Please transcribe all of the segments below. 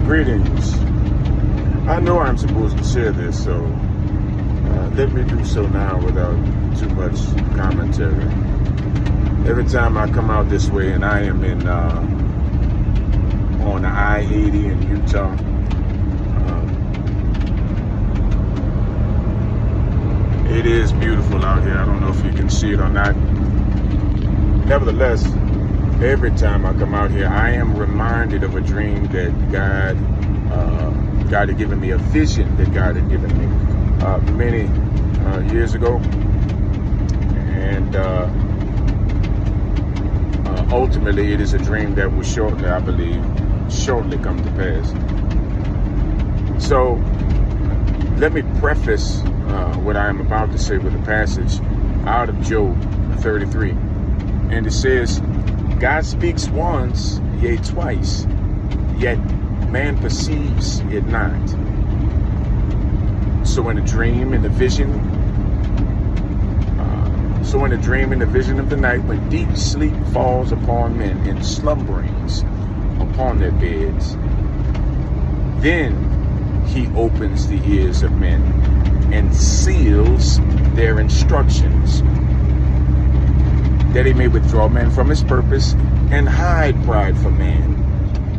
Greetings. I know I'm supposed to share this, so let me do so now without too much commentary. Every time I come out this way, and I am in on the I-80 in Utah, it is beautiful out here. I don't know if you can see it or not. Nevertheless, every time I come out here, I am reminded of a dream that God had given me, a vision that God had given me many years ago. And ultimately, it is a dream that will shortly, I believe, come to pass. So let me preface what I am about to say with a passage out of Job 33. And it says, God speaks once, yea, twice, yet man perceives it not. So in a dream, in the vision, of the night, when deep sleep falls upon men and slumberings upon their beds, then he opens the ears of men and seals their instructions, that he may withdraw man from his purpose and hide pride from man.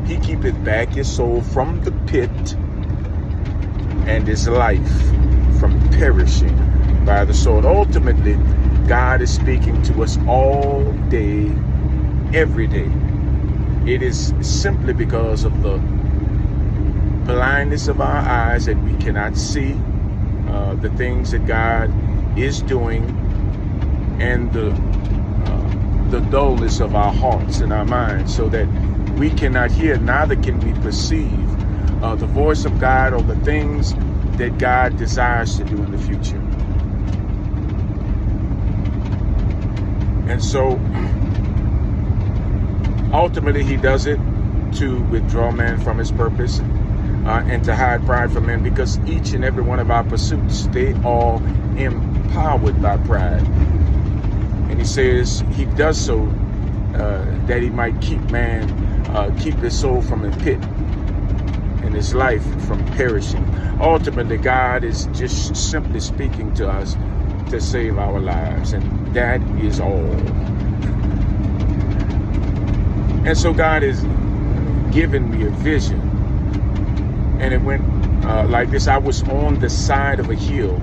He keepeth back his soul from the pit and his life from perishing by the sword. Ultimately, God is speaking to us all day, every day. It is simply because of the blindness of our eyes that we cannot see the things that God is doing, and the dullness of our hearts and our minds, so that we cannot hear, neither can we perceive the voice of God or the things that God desires to do in the future. And so ultimately he does it to withdraw man from his purpose and to hide pride from men, because each and every one of our pursuits, they are empowered by pride. And he says he does so that he might keep man, keep his soul from the pit and his life from perishing. Ultimately, God is just simply speaking to us to save our lives, and that is all. And so God has given me a vision, and it went like this. I was on the side of a hill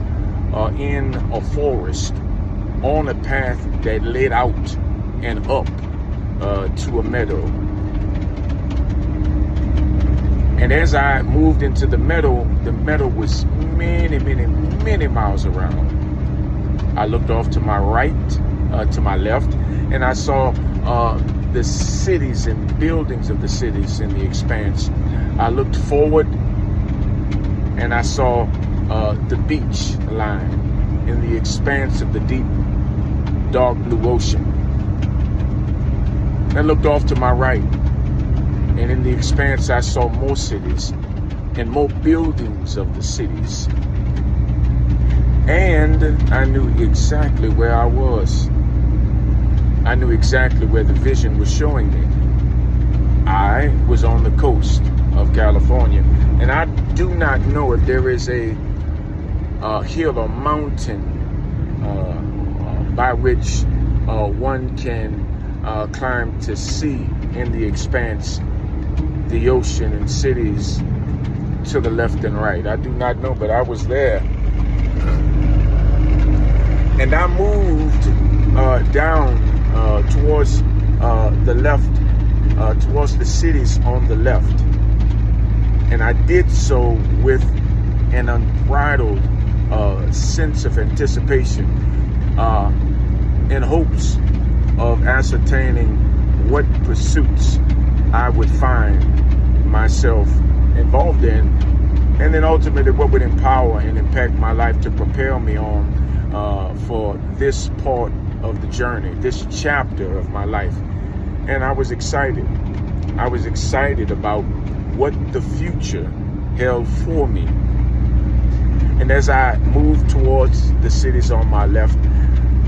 in a forest, on a path that led out and up to a meadow. And as I moved into the meadow was many miles around. I looked off to my right, to my left, and I saw the cities and buildings of the cities in the expanse. I looked forward, and I saw the beach line in the expanse of the deep, dark blue ocean. I looked off to my right, and in the expanse I saw more cities and more buildings of the cities. And I knew exactly where I was. I knew exactly where the vision was showing me. I was on the coast of California, and I do not know if there is a hill or mountain by which one can climb to see in the expanse the ocean and cities to the left and right. I do not know, but I was there. And I moved down towards the left, towards the cities on the left. And I did so with an unbridled sense of anticipation, in hopes of ascertaining what pursuits I would find myself involved in, and then ultimately what would empower and impact my life to propel me on for this part of the journey, this chapter of my life. And I was excited. I was excited about what the future held for me. And as I moved towards the cities on my left,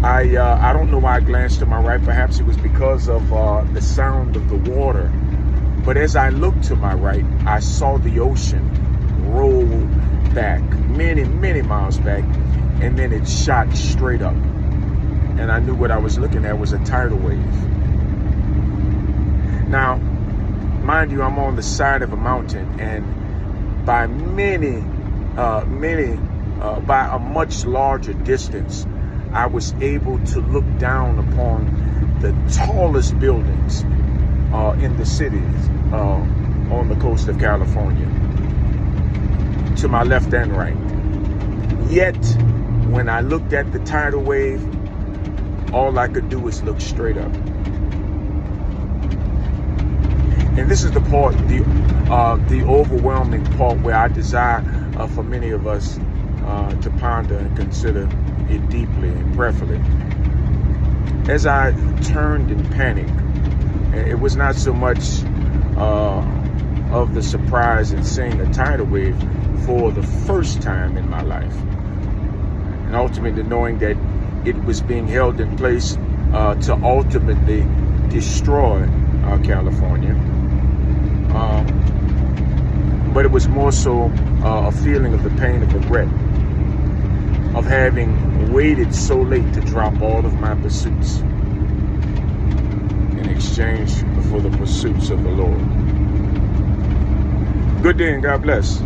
I don't know why I glanced to my right. Perhaps it was because of the sound of the water But as I looked to my right, I saw the ocean roll back many, many miles back, and then it shot straight up. And I knew what I was looking at was a tidal wave. Now, mind you, I'm on the side of a mountain, and by by a much larger distance, I was able to look down upon the tallest buildings in the cities on the coast of California, to my left and right. Yet, when I looked at the tidal wave, all I could do was look straight up. And this is the part, the overwhelming part, where I desire for many of us to ponder and consider it deeply and prayerfully. As I turned in panic, it was not so much of the surprise in seeing a tidal wave for the first time in my life, and ultimately knowing that it was being held in place to ultimately destroy California. But it was more so a feeling of the pain of regret of having waited so late to drop all of my pursuits in exchange for the pursuits of the Lord. Good day and God bless.